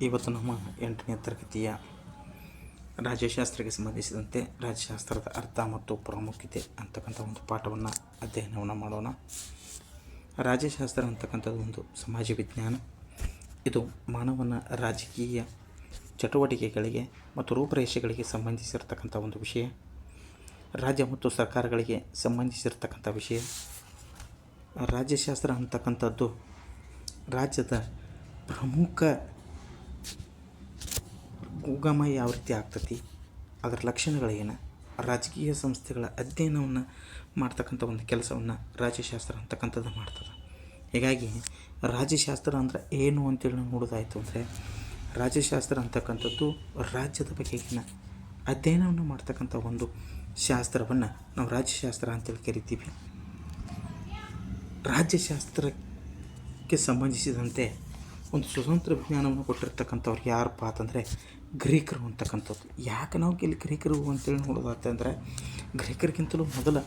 ಇವತ್ತು ನಮ್ಮ 8ನೇ ತರಗತಿಯ ರಾಜ್ಯಶಾಸ್ತ್ರಕ್ಕೆ ಸಂಬಂಧಿಸಿದಂತೆ ರಾಜ್ಯಶಾಸ್ತ್ರದ ಅರ್ಥ ಮತ್ತು ಪ್ರಾಮುಖ್ಯತೆ ಅಂತಕ್ಕಂಥ ಒಂದು ಪಾಠವನ್ನು ಅಧ್ಯಯನವನ್ನು ಮಾಡೋಣ. ರಾಜ್ಯಶಾಸ್ತ್ರ ಅಂತಕ್ಕಂಥದ್ದು ಒಂದು ಸಮಾಜ ವಿಜ್ಞಾನ. ಇದು ಮಾನವನ ರಾಜಕೀಯ ಚಟುವಟಿಕೆಗಳಿಗೆ ಮತ್ತು ರೂಪರೇಷೆಗಳಿಗೆ ಸಂಬಂಧಿಸಿರ್ತಕ್ಕಂಥ ಒಂದು ವಿಷಯ. ರಾಜ್ಯ ಮತ್ತು ಸರ್ಕಾರಗಳಿಗೆ ಸಂಬಂಧಿಸಿರ್ತಕ್ಕಂಥ ವಿಷಯ. ರಾಜ್ಯಶಾಸ್ತ್ರ ಅಂತಕ್ಕಂಥದ್ದು ರಾಜ್ಯದ ಪ್ರಮುಖ ಉಗಮ ಯಾವ ರೀತಿ ಆಗ್ತತಿ, ಅದರ ಲಕ್ಷಣಗಳೇನು, ರಾಜಕೀಯ ಸಂಸ್ಥೆಗಳ ಅಧ್ಯಯನವನ್ನು ಮಾಡ್ತಕ್ಕಂಥ ಒಂದು ಕೆಲಸವನ್ನು ರಾಜ್ಯಶಾಸ್ತ್ರ ಅಂತಕ್ಕಂಥದ್ದು ಮಾಡ್ತದೆ. ಹೀಗಾಗಿ ರಾಜ್ಯಶಾಸ್ತ್ರ ಅಂದರೆ ಏನು ಅಂತೇಳಿ ನಾವು ನೋಡೋದಾಯಿತು ಅಂದರೆ, ರಾಜ್ಯಶಾಸ್ತ್ರ ಅಂತಕ್ಕಂಥದ್ದು ರಾಜ್ಯದ ಬಗೆಗಿನ ಅಧ್ಯಯನವನ್ನು ಮಾಡ್ತಕ್ಕಂಥ ಒಂದು ಶಾಸ್ತ್ರವನ್ನು ನಾವು ರಾಜ್ಯಶಾಸ್ತ್ರ ಅಂತೇಳಿ ಕರಿತೀವಿ. ರಾಜ್ಯಶಾಸ್ತ್ರಕ್ಕೆ ಸಂಬಂಧಿಸಿದಂತೆ ಒಂದು ಸ್ವತಂತ್ರ ವಿಜ್ಞಾನವನ್ನು ಕೊಟ್ಟಿರ್ತಕ್ಕಂಥವ್ರು ಯಾರಪ್ಪ ಅಂತಂದರೆ ಗ್ರೀಕರು ಅಂತಕ್ಕಂಥದ್ದು. ಯಾಕೆ ನಾವು ಇಲ್ಲಿ ಗ್ರೀಕರು ಅಂತೇಳಿ ನೋಡೋದಾಯ್ತಂದರೆ, ಗ್ರೀಕರಿಗಿಂತಲೂ ಮೊದಲ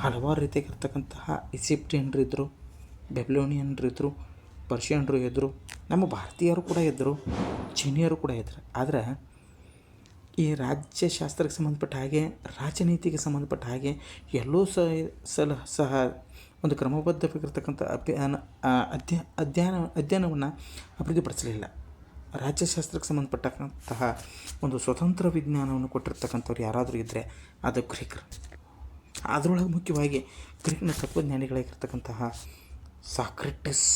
ಹಲವಾರು ರೀತಿಯಾಗಿರ್ತಕ್ಕಂತಹ ಈಜಿಪ್ಟಿಯನ್ರು ಇದ್ದರು, ಬೆಬ್ಲೋನಿಯನ್ರು ಇದ್ದರು, ಪರ್ಷಿಯನ್ರು ಇದ್ದರು, ನಮ್ಮ ಭಾರತೀಯರು ಕೂಡ ಇದ್ದರು, ಚೀನಿಯರು ಕೂಡ ಇದ್ದರು. ಆದರೆ ಈ ರಾಜ್ಯಶಾಸ್ತ್ರಕ್ಕೆ ಸಂಬಂಧಪಟ್ಟ ಹಾಗೆ, ರಾಜನೀತಿಗೆ ಸಂಬಂಧಪಟ್ಟ ಹಾಗೆ ಎಲ್ಲೂ ಸಹ ಒಂದು ಕ್ರಮಬದ್ಧವಾಗಿರ್ತಕ್ಕಂಥ ಅಧ್ಯಯನವನ್ನು ಅಭಿವೃದ್ಧಿಪಡಿಸಲಿಲ್ಲ. ರಾಜ್ಯಶಾಸ್ತ್ರಕ್ಕೆ ಸಂಬಂಧಪಟ್ಟಂತಹ ಒಂದು ಸ್ವತಂತ್ರ ವಿಜ್ಞಾನವನ್ನು ಕೊಟ್ಟಿರ್ತಕ್ಕಂಥವ್ರು ಯಾರಾದರೂ ಇದ್ದರೆ ಅದು ಗ್ರೀಕರು. ಅದರೊಳಗೆ ಮುಖ್ಯವಾಗಿ ಗ್ರೀಕ್ನ ತತ್ವಜ್ಞಾನಿಗಳಾಗಿರ್ತಕ್ಕಂತಹ ಸಾಕ್ರೆಟಿಸ್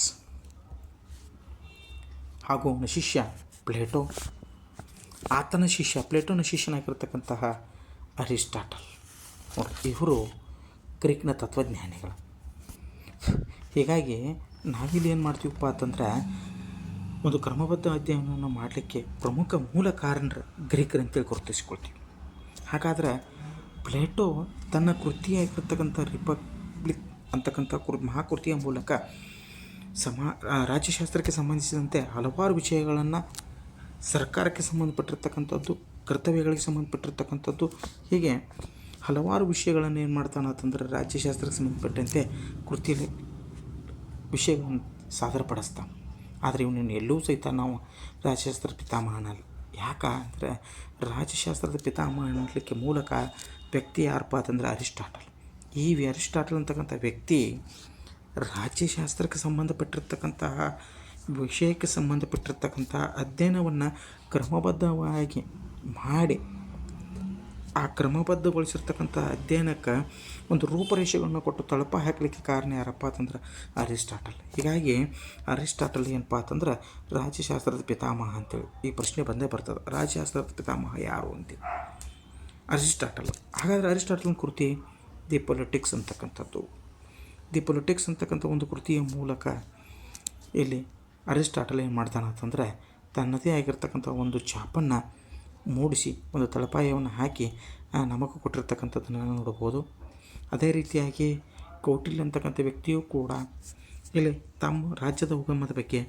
ಹಾಗೂ ಅವನ ಶಿಷ್ಯ ಪ್ಲೇಟೋ, ಆತನ ಶಿಷ್ಯ ಪ್ಲೇಟೋನ ಶಿಷ್ಯನಾಗಿರ್ತಕ್ಕಂತಹ ಅರಿಸ್ಟಾಟಲ್, ಇವರು ಗ್ರೀಕ್ನ ತತ್ವಜ್ಞಾನಿಗಳು. ಹೀಗಾಗಿ ನಾವಿಲ್ಲಿ ಏನು ಮಾಡ್ತೀವಪ್ಪ ಅಂತಂದ್ರೆ, ಒಂದು ಕ್ರಮಬದ್ಧ ಅಧ್ಯಯನವನ್ನು ಮಾಡಲಿಕ್ಕೆ ಪ್ರಮುಖ ಮೂಲ ಕಾರಣರು ಗ್ರೀಕರು ಅಂತೇಳಿ ಗುರುತಿಸ್ಕೊಳ್ತೀವಿ. ಹಾಗಾದರೆ ಪ್ಲೇಟೋ ತನ್ನ ಕೃತಿಯಾಗಿರ್ತಕ್ಕಂಥ ರಿಪಬ್ಲಿಕ್ ಅಂತಕ್ಕಂಥ ಮಹಾಕೃತಿಯ ಮೂಲಕ ರಾಜ್ಯಶಾಸ್ತ್ರಕ್ಕೆ ಸಂಬಂಧಿಸಿದಂತೆ ಹಲವಾರು ವಿಷಯಗಳನ್ನು, ಸರ್ಕಾರಕ್ಕೆ ಸಂಬಂಧಪಟ್ಟಿರ್ತಕ್ಕಂಥದ್ದು, ಕರ್ತವ್ಯಗಳಿಗೆ ಸಂಬಂಧಪಟ್ಟಿರ್ತಕ್ಕಂಥದ್ದು, ಹೀಗೆ ಹಲವಾರು ವಿಷಯಗಳನ್ನು ಏನು ಮಾಡ್ತಾನೆ ಅಂತಂದರೆ ರಾಜ್ಯಶಾಸ್ತ್ರಕ್ಕೆ ಸಂಬಂಧಪಟ್ಟಂತೆ ಕೃತಿಯಲ್ಲಿ ವಿಷಯಗಳನ್ನು ಸಾದರಪಡಿಸ್ತಾನೆ. ಆದರೆ ಇವನನ್ನು ಎಲ್ಲೂ ಸಹಿತ ನಾವು ರಾಜ್ಯಶಾಸ್ತ್ರದ ಪಿತಾಮಹ ಅನ್ನಲ್ಲ. ಯಾಕಂದರೆ ರಾಜ್ಯಶಾಸ್ತ್ರದ ಪಿತಾಮಹ ಅನ್ನಲಿಕ್ಕೆ ಮೂಲಕ ವ್ಯಕ್ತಿ ಯಾರಪ್ಪ ಅಂತಂದರೆ ಅರಿಸ್ಟಾಟಲ್. ಈ ಅರಿಸ್ಟಾಟಲ್ ಅಂತಕ್ಕಂಥ ವ್ಯಕ್ತಿ ರಾಜ್ಯಶಾಸ್ತ್ರಕ್ಕೆ ಸಂಬಂಧಪಟ್ಟಿರ್ತಕ್ಕಂತಹ ವಿಷಯಕ್ಕೆ ಸಂಬಂಧಪಟ್ಟಿರ್ತಕ್ಕಂತಹ ಅಧ್ಯಯನವನ್ನು ಕ್ರಮಬದ್ಧವಾಗಿ ಮಾಡಿ, ಆ ಕ್ರಮಬದ್ಧಗೊಳಿಸಿರ್ತಕ್ಕಂಥ ಅಧ್ಯಯನಕ್ಕೆ ಒಂದು ರೂಪರೇಷೆಗಳನ್ನು ಕೊಟ್ಟು ತಳಪ ಹಾಕಲಿಕ್ಕೆ ಕಾರಣ ಯಾರಪ್ಪ ಅಂತಂದ್ರೆ ಅರಿಸ್ಟಾಟಲ್. ಹೀಗಾಗಿ ಅರಿಸ್ಟಾಟಲ್ ಏನಪ್ಪ ಅಂತಂದ್ರೆ ರಾಜ್ಯಶಾಸ್ತ್ರದ ಪಿತಾಮಹ ಅಂತೇಳಿ ಈ ಪ್ರಶ್ನೆ ಬಂದೇ ಬರ್ತದೆ. ರಾಜ್ಯಶಾಸ್ತ್ರದ ಪಿತಾಮಹ ಯಾರು ಅಂತೇಳಿ ಅರಿಸ್ಟಾಟಲ್. ಹಾಗಾದರೆ ಅರಿಸ್ಟಾಟಲ್ನ ಕೃತಿ ದಿ ಪೊಲಿಟಿಕ್ಸ್ ಅಂತಕ್ಕಂಥದ್ದು. ದಿ ಪೊಲಿಟಿಕ್ಸ್ ಅಂತಕ್ಕಂಥ ಒಂದು ಕೃತಿಯ ಮೂಲಕ ಇಲ್ಲಿ ಅರಿಸ್ಟಾಟಲ್ ಏನು ಮಾಡ್ತಾನೆ ಅಂತಂದರೆ, ತನ್ನದೇ ಆಗಿರ್ತಕ್ಕಂಥ ಒಂದು ಛಾಪನ್ನು ಮೂಡಿಸಿ ಒಂದು ತಳಪಾಯವನ್ನು ಹಾಕಿ ನಮಗೂ ಕೊಟ್ಟಿರ್ತಕ್ಕಂಥದ್ದನ್ನು ನೋಡ್ಬೋದು. ಅದೇ ರೀತಿಯಾಗಿ ಕೌಟಿಲ್ಯ ಅಂತಕ್ಕಂಥ ವ್ಯಕ್ತಿಯೂ ಕೂಡ ಇಲ್ಲಿ ತಮ್ಮ ರಾಜ್ಯದ ಉಗಮದ ಬಗ್ಗೆ,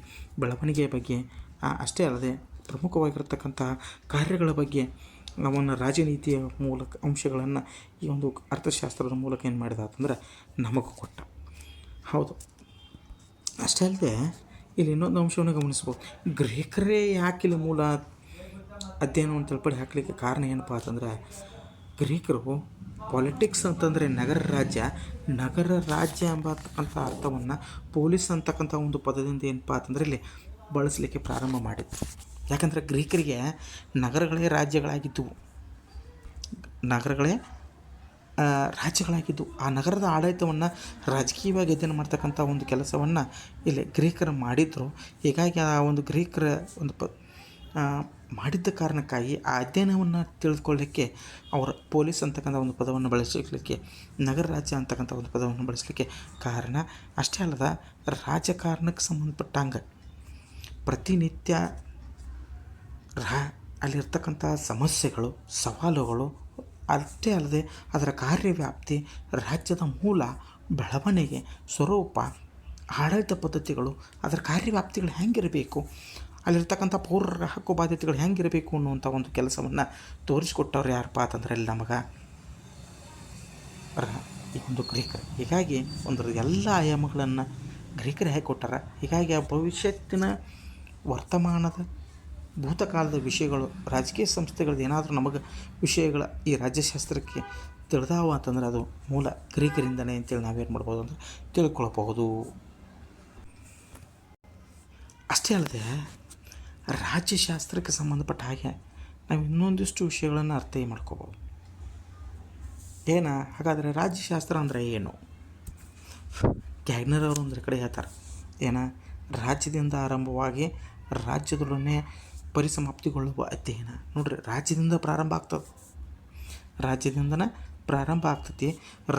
ಬೆಳವಣಿಗೆಯ ಬಗ್ಗೆ ಅಷ್ಟೇ ಅಲ್ಲದೆ ಪ್ರಮುಖವಾಗಿರ್ತಕ್ಕಂಥ ಕಾರ್ಯಗಳ ಬಗ್ಗೆ ಅವನ ರಾಜನೀತಿಯ ಮೂಲಕ ಅಂಶಗಳನ್ನು ಈ ಒಂದು ಅರ್ಥಶಾಸ್ತ್ರದ ಮೂಲಕ ಏನು ಮಾಡಿದ ಅಂತಂದ್ರೆ ನಮಗೂ ಕೊಟ್ಟ. ಹೌದು, ಅಷ್ಟೇ ಅಲ್ಲದೆ ಇಲ್ಲಿ ಇನ್ನೊಂದು ಅಂಶವನ್ನು ಗಮನಿಸ್ಬೋದು. ಗ್ರೀಕರೇ ಯಾಕಿಲ್ಲಿ ಮೂಲ ಅಧ್ಯಯನವನ್ನು ತಲುಪಡಿ ಹಾಕಲಿಕ್ಕೆ ಕಾರಣ ಏನಪ್ಪ ಅಂತಂದರೆ, ಗ್ರೀಕರು ಪಾಲಿಟಿಕ್ಸ್ ಅಂತಂದರೆ ನಗರ ರಾಜ್ಯ ಎಂಬತಕ್ಕಂಥ ಅರ್ಥವನ್ನು ಪೊಲೀಸ್ ಅಂತಕ್ಕಂಥ ಒಂದು ಪದದಿಂದ ಏನಪ್ಪ ಅಂತಂದರೆ ಇಲ್ಲಿ ಬಳಸಲಿಕ್ಕೆ ಪ್ರಾರಂಭ ಮಾಡಿದ್ರು. ಯಾಕಂದರೆ ಗ್ರೀಕರಿಗೆ ನಗರಗಳೇ ರಾಜ್ಯಗಳಾಗಿದ್ದವು, ರಾಜ್ಯಗಳಾಗಿದ್ದವು. ಆ ನಗರದ ಆಡಳಿತವನ್ನು ರಾಜಕೀಯವಾಗಿ ಅಧ್ಯಯನ ಮಾಡ್ತಕ್ಕಂಥ ಒಂದು ಕೆಲಸವನ್ನು ಇಲ್ಲಿ ಗ್ರೀಕರು ಮಾಡಿದರು. ಹೀಗಾಗಿ ಆ ಒಂದು ಗ್ರೀಕರ ಒಂದು ಮಾಡಿದ್ದ ಕಾರಣಕ್ಕಾಗಿ ಆ ಅಧ್ಯಯನವನ್ನು ತಿಳಿದುಕೊಳ್ಳಲಿಕ್ಕೆ ಅವರು ಪೊಲೀಸ್ ಅಂತಕ್ಕಂಥ ಒಂದು ಪದವನ್ನು ಬಳಸಲಿಕ್ಕೆ, ನಗರ ರಾಜ್ಯ ಅಂತಕ್ಕಂಥ ಒಂದು ಪದವನ್ನು ಬಳಸಲಿಕ್ಕೆ ಕಾರಣ. ಅಷ್ಟೇ ಅಲ್ಲದ ರಾಜಕಾರಣಕ್ಕೆ ಸಂಬಂಧಪಟ್ಟಂಗೆ ಪ್ರತಿನಿತ್ಯ ಅಲ್ಲಿರ್ತಕ್ಕಂಥ ಸಮಸ್ಯೆಗಳು, ಸವಾಲುಗಳು, ಅಷ್ಟೇ ಅಲ್ಲದೆ ಅದರ ಕಾರ್ಯವ್ಯಾಪ್ತಿ, ರಾಜ್ಯದ ಮೂಲ, ಬೆಳವಣಿಗೆ, ಸ್ವರೂಪ, ಆಡಳಿತ ಪದ್ಧತಿಗಳು, ಅದರ ಕಾರ್ಯವ್ಯಾಪ್ತಿಗಳು ಹೆಂಗಿರಬೇಕು, ಅಲ್ಲಿರ್ತಕ್ಕಂಥ ಪೌರರ ಹಕ್ಕು ಬಾಧ್ಯತೆಗಳು ಹೆಂಗಿರಬೇಕು ಅನ್ನುವಂಥ ಒಂದು ಕೆಲಸವನ್ನು ತೋರಿಸ್ಕೊಟ್ಟವ್ರು ಯಾರಪ್ಪ ಅಂತಂದರೆ ಅಲ್ಲಿ ನಮಗೆ ಈ ಒಂದು ಗ್ರೀಕರು. ಹೀಗಾಗಿ ಒಂದು ಎಲ್ಲ ಆಯಾಮಗಳನ್ನು ಗ್ರೀಕರೇ ಹಾಕಿಕೊಟ್ಟಾರ. ಹೀಗಾಗಿ ಆ ಭವಿಷ್ಯತ್ತಿನ ವರ್ತಮಾನದ ಭೂತಕಾಲದ ವಿಷಯಗಳು ರಾಜಕೀಯ ಸಂಸ್ಥೆಗಳದ್ದು ಏನಾದರೂ ನಮಗೆ ವಿಷಯಗಳ ಈ ರಾಜ್ಯಶಾಸ್ತ್ರಕ್ಕೆ ತಿಳಿದಾವ ಅಂತಂದ್ರೆ ಅದು ಮೂಲ ಗ್ರೀಕರಿಂದನೇ ಅಂತೇಳಿ ನಾವೇನು ಮಾಡ್ಬೋದು ಅಂದರೆ ತಿಳ್ಕೊಳ್ಬಹುದು. ಅಷ್ಟೇ ಅಲ್ಲದೆ ರಾಜ್ಯಶಾಸ್ತ್ರಕ್ಕೆ ಸಂಬಂಧಪಟ್ಟ ಹಾಗೆ ನಾವು ಇನ್ನೊಂದಿಷ್ಟು ವಿಷಯಗಳನ್ನು ಅರ್ಥ ಮಾಡ್ಕೋಬೋದು. ಹಾಗಾದರೆ ರಾಜ್ಯಶಾಸ್ತ್ರ ಅಂದರೆ ಏನು? ಗ್ಯಾಗ್ನರ್ ಅವರು ಒಂದರ ಕಡೆ ಹೇಳ್ತಾರೆ ರಾಜ್ಯದಿಂದ ಆರಂಭವಾಗಿ ರಾಜ್ಯದೊಡನೆ ಪರಿಸಮಾಪ್ತಿಗೊಳ್ಳುವ ಅಧ್ಯಯನ. ನೋಡ್ರಿ, ರಾಜ್ಯದಿಂದ ಪ್ರಾರಂಭ ಆಗ್ತದೆ, ರಾಜ್ಯದಿಂದನೇ ಪ್ರಾರಂಭ ಆಗ್ತೈತಿ,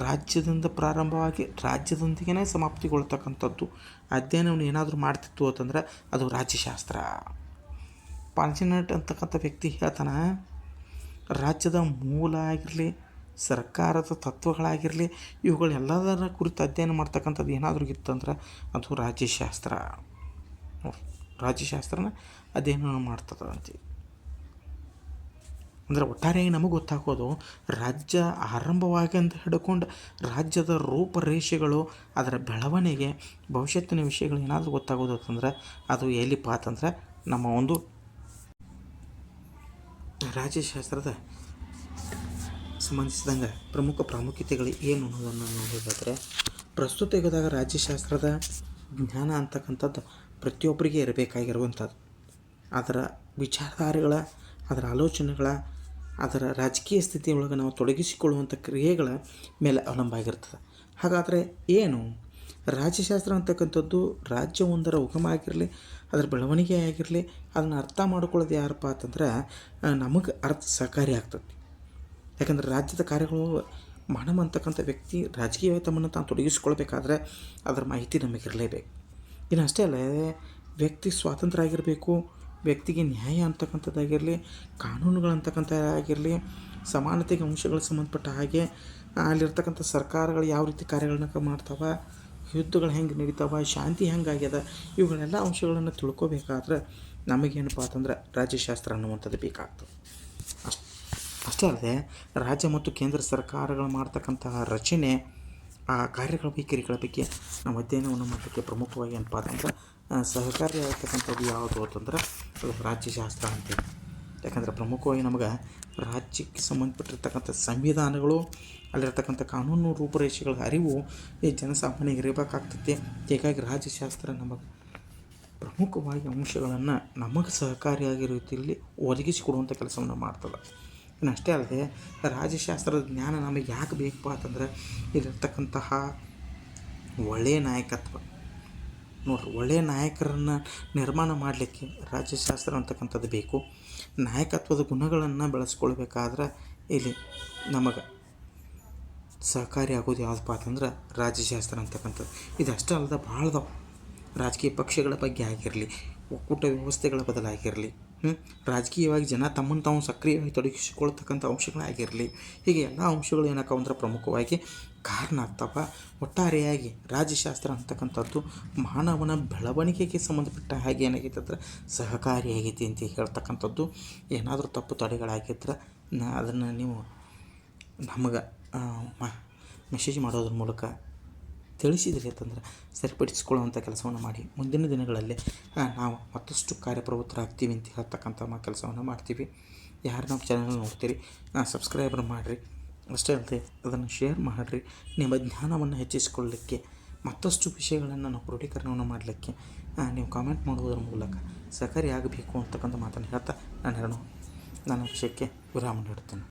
ರಾಜ್ಯದಿಂದ ಪ್ರಾರಂಭವಾಗಿ ರಾಜ್ಯದೊಂದಿಗೆ ಸಮಾಪ್ತಿಗೊಳ್ತಕ್ಕಂಥದ್ದು ಅಧ್ಯಯನವನ್ನು ಏನಾದರೂ ಮಾಡ್ತಿತ್ತು ಅಂತಂದ್ರೆ ಅದು ರಾಜ್ಯಶಾಸ್ತ್ರ. ಪಾಲ್ಜಿನೆಟ್ ಅಂತಕ್ಕಂಥ ವ್ಯಕ್ತಿ ಹೇಳ್ತಾನೆ, ರಾಜ್ಯದ ಮೂಲ ಆಗಿರಲಿ, ಸರ್ಕಾರದ ತತ್ವಗಳಾಗಿರಲಿ, ಇವುಗಳೆಲ್ಲದರ ಕುರಿತು ಅಧ್ಯಯನ ಮಾಡ್ತಕ್ಕಂಥದ್ದು ಏನಾದರೂ ಇತ್ತಂದ್ರೆ ಅದು ರಾಜ್ಯಶಾಸ್ತ್ರ. ರಾಜ್ಯಶಾಸ್ತ್ರನ ಅಧ್ಯಯನ ಮಾಡ್ತದಂತೆ. ಅಂದರೆ ಒಟ್ಟಾರೆಯಾಗಿ ನಮಗೆ ಗೊತ್ತಾಗೋದು ರಾಜ್ಯ ಆರಂಭವಾಗಿ ಅಂತ ಹಿಡ್ಕೊಂಡು ರಾಜ್ಯದ ರೂಪರೇಷೆಗಳು, ಅದರ ಬೆಳವಣಿಗೆ, ಭವಿಷ್ಯತ್ತಿನ ವಿಷಯಗಳು ಏನಾದರೂ ಗೊತ್ತಾಗೋದು ಅಂತಂದ್ರೆ ಅದು ಎಲ್ಲಿಪ್ಪ ಅಂತಂದ್ರೆ ನಮ್ಮ ಒಂದು ರಾಜ್ಯಶಾಸ್ತ್ರದ ಸಂಬಂಧಿಸಿದಂಗೆ ಪ್ರಮುಖ ಪ್ರಾಮುಖ್ಯತೆಗಳು ಏನು ಅನ್ನೋದನ್ನು ನೋಡೋದಾದರೆ, ಪ್ರಸ್ತುತ ಯುಗದಾಗ ರಾಜ್ಯಶಾಸ್ತ್ರದ ಜ್ಞಾನ ಅಂತಕ್ಕಂಥದ್ದು ಪ್ರತಿಯೊಬ್ಬರಿಗೆ ಇರಬೇಕಾಗಿರುವಂಥದ್ದು. ಅದರ ವಿಚಾರಧಾರೆಗಳ, ಅದರ ಆಲೋಚನೆಗಳ, ಅದರ ರಾಜಕೀಯ ಸ್ಥಿತಿಯೊಳಗೆ ನಾವು ತೊಡಗಿಸಿಕೊಳ್ಳುವಂಥ ಕ್ರಿಯೆಗಳ ಮೇಲೆ ಅವಲಂಬ ಆಗಿರ್ತದೆ. ಹಾಗಾದರೆ ಏನು ರಾಜ್ಯಶಾಸ್ತ್ರ ಅಂತಕ್ಕಂಥದ್ದು? ರಾಜ್ಯವೊಂದರ ಉಗಮ ಆಗಿರಲಿ, ಅದರ ಬೆಳವಣಿಗೆ ಆಗಿರಲಿ, ಅದನ್ನು ಅರ್ಥ ಮಾಡ್ಕೊಳ್ಳೋದು ಯಾರಪ್ಪ ಅಂತಂದ್ರೆ ನಮಗೆ ಸಹಕಾರಿ ಆಗ್ತದೆ. ಯಾಕಂದರೆ ರಾಜ್ಯದ ಕಾರ್ಯಗಳು ಮಾನವ ಅಂತಕ್ಕಂಥ ವ್ಯಕ್ತಿ ರಾಜಕೀಯ ತಮ್ಮನ್ನು ತಾನು ತೊಡಗಿಸ್ಕೊಳ್ಬೇಕಾದ್ರೆ ಅದರ ಮಾಹಿತಿ ನಮಗಿರಲೇಬೇಕು. ಇನ್ನು ಅಷ್ಟೇ ಅಲ್ಲ, ವ್ಯಕ್ತಿ ಸ್ವಾತಂತ್ರ್ಯ ಆಗಿರಬೇಕು, ವ್ಯಕ್ತಿಗೆ ನ್ಯಾಯ ಅಂತಕ್ಕಂಥದ್ದಾಗಿರಲಿ, ಕಾನೂನುಗಳಂತಕ್ಕಂಥ ಆಗಿರಲಿ, ಸಮಾನತೆಗೆ ಅಂಶಗಳಿಗೆ ಸಂಬಂಧಪಟ್ಟ ಹಾಗೆ ಅಲ್ಲಿರ್ತಕ್ಕಂಥ ಸರ್ಕಾರಗಳು ಯಾವ ರೀತಿ ಕಾರ್ಯಗಳನ್ನ ಮಾಡ್ತಾವೆ, ಯುದ್ಧಗಳು ಹೆಂಗೆ ನಡೀತಾವೆ, ಶಾಂತಿ ಹೆಂಗಾಗ್ಯದ, ಇವುಗಳೆಲ್ಲ ಅಂಶಗಳನ್ನು ತಿಳ್ಕೊಬೇಕಾದ್ರೆ ನಮಗೇನಪ್ಪ ಅಂತಂದ್ರೆ ರಾಜ್ಯಶಾಸ್ತ್ರ ಅನ್ನುವಂಥದ್ದು ಬೇಕಾಗ್ತದೆ. ಅಷ್ಟೇ ಅಲ್ಲದೆ ರಾಜ್ಯ ಮತ್ತು ಕೇಂದ್ರ ಸರ್ಕಾರಗಳು ಮಾಡ್ತಕ್ಕಂತಹ ರಚನೆ, ಆ ಕಾರ್ಯಗಳ ವೈಖರಿಗಳ ಬಗ್ಗೆ ನಾವು ಅಧ್ಯಯನವನ್ನು ಮಾಡಲಿಕ್ಕೆ ಪ್ರಮುಖವಾಗಿ ಏನಪ್ಪ ಅಂತಂದ್ರೆ ಸಹಕಾರಿಯಾಗಿರ್ತಕ್ಕಂಥದ್ದು ಯಾವುದು ಅಂತಂದ್ರೆ ಅದು ರಾಜ್ಯಶಾಸ್ತ್ರ ಅಂತೇಳಿ. ಯಾಕಂದರೆ ಪ್ರಮುಖವಾಗಿ ನಮಗೆ ರಾಜ್ಯಕ್ಕೆ ಸಂಬಂಧಪಟ್ಟಿರ್ತಕ್ಕಂಥ ಸಂವಿಧಾನಗಳು, ಅಲ್ಲಿರ್ತಕ್ಕಂಥ ಕಾನೂನು ರೂಪುರೇಷೆಗಳ ಅರಿವು ಈ ಜನಸಾಮಾನ್ಯರಿಗೆ ಇರಬೇಕಾಗ್ತೈತಿ. ಹೀಗಾಗಿ ರಾಜ್ಯಶಾಸ್ತ್ರ ನಮಗೆ ಪ್ರಮುಖವಾಗಿ ಅಂಶಗಳನ್ನು ನಮಗೆ ಸಹಕಾರಿಯಾಗಿ ರೀತಿಯಲ್ಲಿ ಒದಗಿಸಿಕೊಡುವಂಥ ಕೆಲಸವನ್ನು ಮಾಡ್ತದೆ. ಇನ್ನು ಅಷ್ಟೇ ಅಲ್ಲದೆ ರಾಜ್ಯಶಾಸ್ತ್ರದ ಜ್ಞಾನ ನಮಗೆ ಯಾಕೆ ಬೇಕಪ್ಪ ಅಂತಂದ್ರೆ ಇಲ್ಲಿರ್ತಕ್ಕಂತಹ ಒಳ್ಳೆಯ ನಾಯಕತ್ವ. ನೋಡಿರಿ, ಒಳ್ಳೆಯ ನಾಯಕರನ್ನು ನಿರ್ಮಾಣ ಮಾಡಲಿಕ್ಕೆ ರಾಜ್ಯಶಾಸ್ತ್ರ ಅಂತಕ್ಕಂಥದ್ದು ಬೇಕು. ನಾಯಕತ್ವದ ಗುಣಗಳನ್ನು ಬೆಳೆಸ್ಕೊಳ್ಬೇಕಾದ್ರೆ ಇಲ್ಲಿ ನಮಗೆ ಸಹಕಾರಿ ಆಗೋದು ಯಾವುದಪ್ಪ ಅಂತಂದ್ರೆ ರಾಜ್ಯಶಾಸ್ತ್ರ ಅಂತಕ್ಕಂಥದ್ದು. ಇದಷ್ಟೇ ಅಲ್ಲದೆ ಭಾಳದವು ರಾಜಕೀಯ ಪಕ್ಷಗಳ ಬಗ್ಗೆ ಆಗಿರಲಿ, ಒಕ್ಕೂಟ ವ್ಯವಸ್ಥೆಗಳ ಬದಲಾಗಿರಲಿ, ರಾಜಕೀಯವಾಗಿ ಜನ ತಮ್ಮನ್ನು ತಾವು ಸಕ್ರಿಯವಾಗಿ ತೊಡಗಿಸಿಕೊಳ್ತಕ್ಕಂಥ ಅಂಶಗಳಾಗಿರಲಿ, ಹೀಗೆ ಎಲ್ಲ ಅಂಶಗಳು ಏನಕ್ಕ ಅಂದ್ರೆ ಪ್ರಮುಖವಾಗಿ ಕಾರಣ ಆಗ್ತವೆ. ಒಟ್ಟಾರೆಯಾಗಿ ರಾಜ್ಯಶಾಸ್ತ್ರ ಅಂತಕ್ಕಂಥದ್ದು ಮಾನವನ ಬೆಳವಣಿಗೆಗೆ ಸಂಬಂಧಪಟ್ಟ ಹಾಗೆ ಏನಾಗೈತೆ ಅಂದ್ರೆ ಸಹಕಾರಿಯಾಗೈತಿ ಅಂತ ಹೇಳ್ತಕ್ಕಂಥದ್ದು. ಏನಾದರೂ ತಪ್ಪು ತಡೆಗಳಾಗಿದ್ರೆ ಅದನ್ನು ನೀವು ನಮಗೆ ಮೆಸೇಜ್ ಮಾಡೋದ್ರ ಮೂಲಕ ತಿಳಿಸಿದ್ರಿ ಅಂತಂದ್ರೆ ಸರಿಪಡಿಸಿಕೊಳ್ಳುವಂಥ ಕೆಲಸವನ್ನು ಮಾಡಿ ಮುಂದಿನ ದಿನಗಳಲ್ಲಿ ನಾವು ಮತ್ತಷ್ಟು ಕಾರ್ಯಪ್ರವೃತ್ತರಾಗ್ತೀವಿ ಅಂತ ಹೇಳ್ತಕ್ಕಂಥ ಕೆಲಸವನ್ನು ಮಾಡ್ತೀವಿ. ಯಾರು ನಮ್ಮ ಚಾನಲ್ ನೋಡ್ತೀರಿ ಸಬ್ಸ್ಕ್ರೈಬರ್ ಮಾಡಿರಿ. ಅಷ್ಟೇ ಅಲ್ಲದೆ ಅದನ್ನು ಶೇರ್ ಮಾಡಿರಿ. ನಿಮ್ಮ ಜ್ಞಾನವನ್ನು ಹೆಚ್ಚಿಸಿಕೊಳ್ಳಲಿಕ್ಕೆ, ಮತ್ತಷ್ಟು ವಿಷಯಗಳನ್ನು ನಾವು ಕ್ರೋಢೀಕರಣವನ್ನು ಮಾಡಲಿಕ್ಕೆ ನೀವು ಕಾಮೆಂಟ್ ಮಾಡುವುದರ ಮೂಲಕ ಸಹಕಾರಿ ಆಗಬೇಕು ಅಂತಕ್ಕಂಥ ಮಾತನ್ನು ಹೇಳ್ತಾ ನಾನು ವಿಷಯಕ್ಕೆ ವಿರಾಮ ನೀಡುತ್ತೇನೆ.